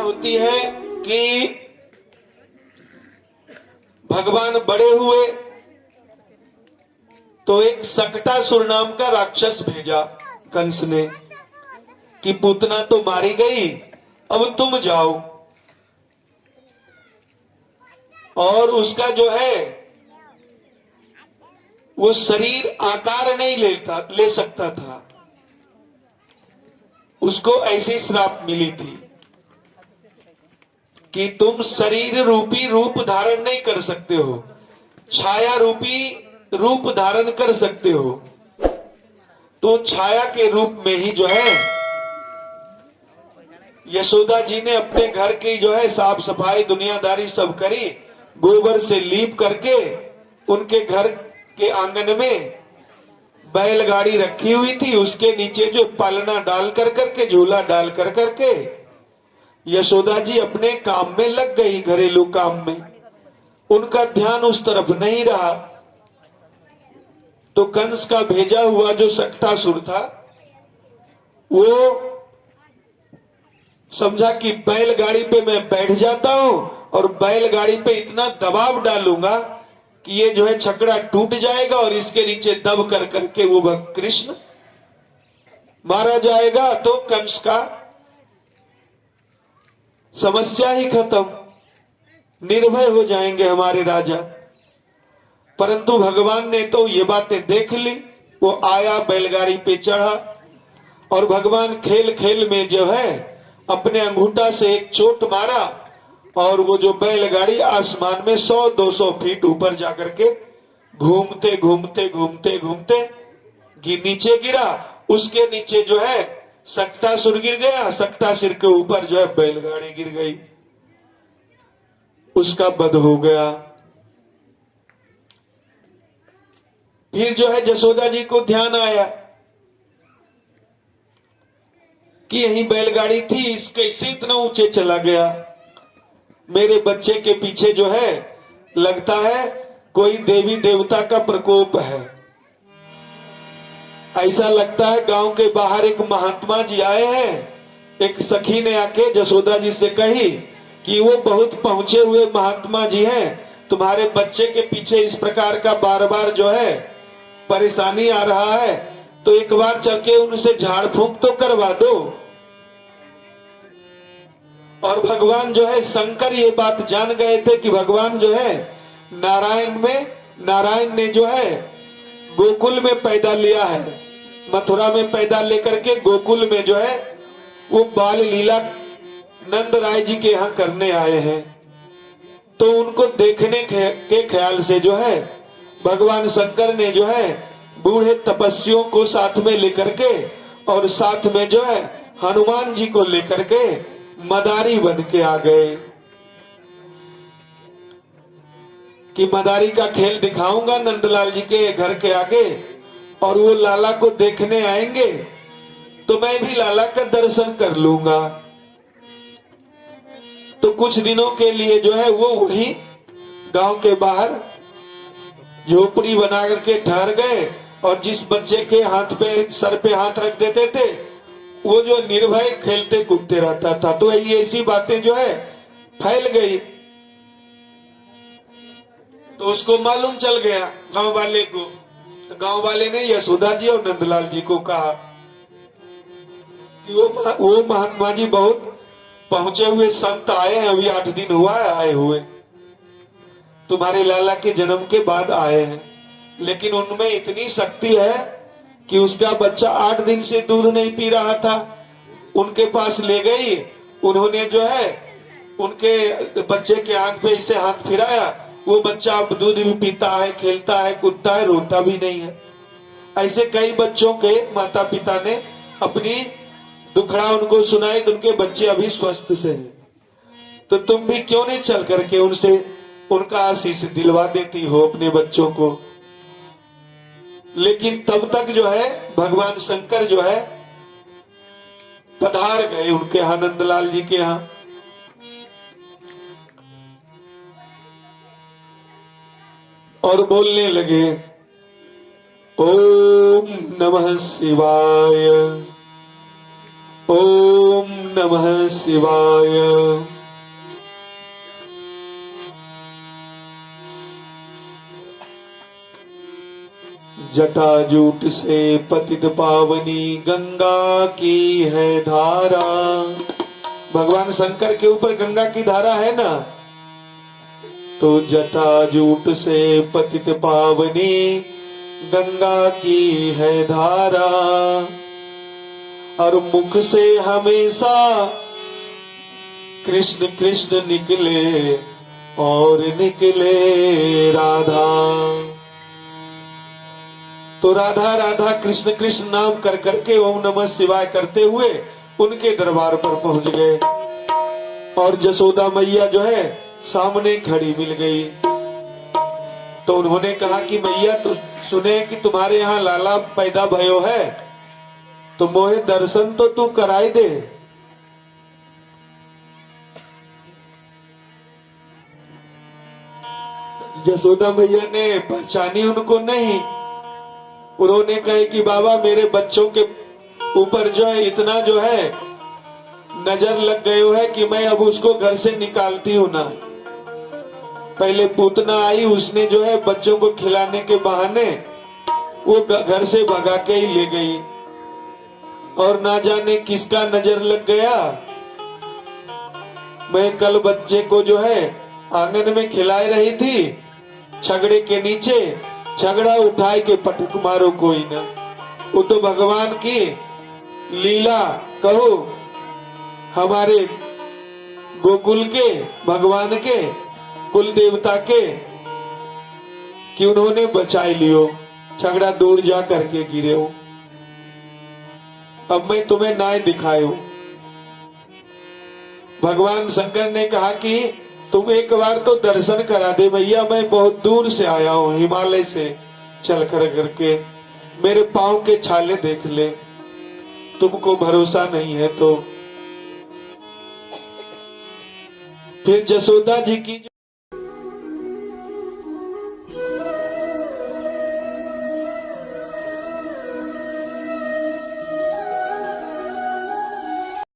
होती है कि भगवान बड़े हुए तो एक सकटासुर नाम का राक्षस भेजा कंस ने कि पूतना तो मारी गई, अब तुम जाओ। और उसका जो है वो शरीर आकार नहीं ले सकता था, उसको ऐसी श्राप मिली थी कि तुम शरीर रूपी रूप धारण नहीं कर सकते हो, छाया रूपी रूप धारण कर सकते हो। तो छाया के रूप में ही जो है यशोदा जी ने अपने घर की जो है साफ सफाई दुनियादारी सब करी, गोबर से लीप करके उनके घर के आंगन में बैलगाड़ी रखी हुई थी, उसके नीचे जो पालना डाल कर करके झूला डाल कर करके यशोदा जी अपने काम में लग गई, घरेलू काम में। उनका ध्यान उस तरफ नहीं रहा। तो कंस का भेजा हुआ जो सकटासुर था वो समझा कि बैलगाड़ी पे मैं बैठ जाता हूं और बैलगाड़ी पे इतना दबाव डालूंगा कि ये जो है छकड़ा टूट जाएगा और इसके नीचे दब कर करके वो भक्त कृष्ण मारा जाएगा, तो कंस का समस्या ही खत्म, निर्भय हो जाएंगे हमारे राजा। परंतु भगवान ने तो ये बातें देख ली। वो आया, बैलगाड़ी पे चढ़ा और भगवान खेल खेल में जो है अपने अंगूठा से एक चोट मारा और वो जो बैलगाड़ी आसमान में 100-200 फीट ऊपर जाकर के घूमते घूमते घूमते घूमते नीचे गिरा। उसके नीचे जो है सकटासुर गिर गया, सकटासुर के ऊपर जो है बैलगाड़ी गिर गई, उसका वध हो गया। फिर जो है यशोदा जी को ध्यान आया कि यही बैलगाड़ी थी, इस कैसे इतना ऊंचे चला गया। मेरे बच्चे के पीछे जो है लगता है कोई देवी देवता का प्रकोप है। ऐसा लगता है गांव के बाहर एक महात्मा जी आए हैं। एक सखी ने आके यशोदा जी से कही कि वो बहुत पहुंचे हुए महात्मा जी हैं, तुम्हारे बच्चे के पीछे इस प्रकार का बार बार जो है परेशानी आ रहा है, तो एक बार चल के उनसे झाड़ फूंक तो करवा दो। और भगवान जो है शंकर ये बात जान गए थे कि भगवान जो है नारायण ने जो है गोकुल में पैदा लिया है, मथुरा में पैदा लेकर के गोकुल में जो है वो बाल लीला नंद राय जी के यहाँ करने आए हैं। तो उनको देखने के ख्याल से जो है भगवान शंकर ने जो है बूढ़े तपस्वियों को साथ में लेकर के और साथ में जो है हनुमान जी को लेकर के मदारी बन के आ गए कि मदारी का खेल दिखाऊंगा नंदलाल जी के घर के आगे, और वो लाला को देखने आएंगे तो मैं भी लाला का दर्शन कर लूंगा। तो कुछ दिनों के लिए जो है वो वही गांव के बाहर झोपड़ी बना करके ठहर गए, और जिस बच्चे के हाथ पे सर पे हाथ रख देते थे वो जो निर्भय खेलते कूदते रहता था। तो ये ऐसी बातें जो है फैल गई। तो उसको मालूम चल गया गांव वाले को। तो गांव वाले ने यशोदा जी और नंदलाल जी को कहा कि वो महात्मा जी बहुत पहुंचे हुए संत आए हैं, अभी 8 दिन हुआ है आए हुए, तुम्हारे लाला के जन्म के बाद आए हैं, लेकिन उनमें इतनी शक्ति है कि उसका बच्चा 8 दिन से दूध नहीं पी रहा था। उनके पास ले गई, उन्होंने जो है उनके बच्चे के आंख पे इसे हाथ फिराया, वो बच्चा अब दूध भी पीता है, खेलता है, कूदता है, रोता भी नहीं है। ऐसे कई बच्चों के माता पिता ने अपनी दुखड़ा उनको सुनाई, तो उनके बच्चे अभी स्वस्थ से हैं। तो तुम भी क्यों नहीं चल करके उनसे उनका आशीष दिलवा देती हो अपने बच्चों को। लेकिन तब तक जो है भगवान शंकर जो है पधार गए उनके यहाँ, नंदलाल जी के यहाँ। और बोलने लगे ओम नमः शिवाय ओम नमः शिवाय। जटाजूट से पतित पावनी गंगा की है धारा। भगवान शंकर के ऊपर गंगा की धारा है ना, तो जटाजूट से पतित पावनी गंगा की है धारा, और मुख से हमेशा कृष्ण कृष्ण निकले और निकले राधा। तो राधा राधा कृष्ण कृष्ण नाम कर करके ओम नमः शिवाय करते हुए उनके दरबार पर पहुंच गए, और जसोदा मैया जो है सामने खड़ी मिल गई। तो उन्होंने कहा कि मैया तू सुने कि तुम्हारे यहाँ लाला पैदा भयो है, तो मोहे दर्शन तो तू कराई दे। जसोदा मैया ने पहचानी उनको नहीं। उन्होंने कहे कि बाबा मेरे बच्चों के ऊपर जो है इतना जो है नजर लग गए है कि मैं अब उसको घर से निकालती हूं ना। पहले पूतना आई, उसने जो है बच्चों को खिलाने के बहाने वो घर से भगा के ही ले गई, और ना जाने किसका नजर लग गया। मैं कल बच्चे को जो है आंगन में खिलाए रही थी, छगड़े के नीचे छगड़ा उठाए के पटक मारो कोई ना। वो तो भगवान की लीला कहो, हमारे गोकुल के भगवान के कुल देवता के, कि उन्होंने बचाई लियो, छगड़ा दूर जा करके गिरे हो। अब मैं तुम्हें न्याय दिखायो। भगवान शंकर ने कहा कि तुम एक बार तो दर्शन करा दे भैया, मैं बहुत दूर से आया हूं, हिमालय से चल कर करके, मेरे पांव के छाले देख ले। तुमको भरोसा नहीं है तो। फिर जसोदा जी की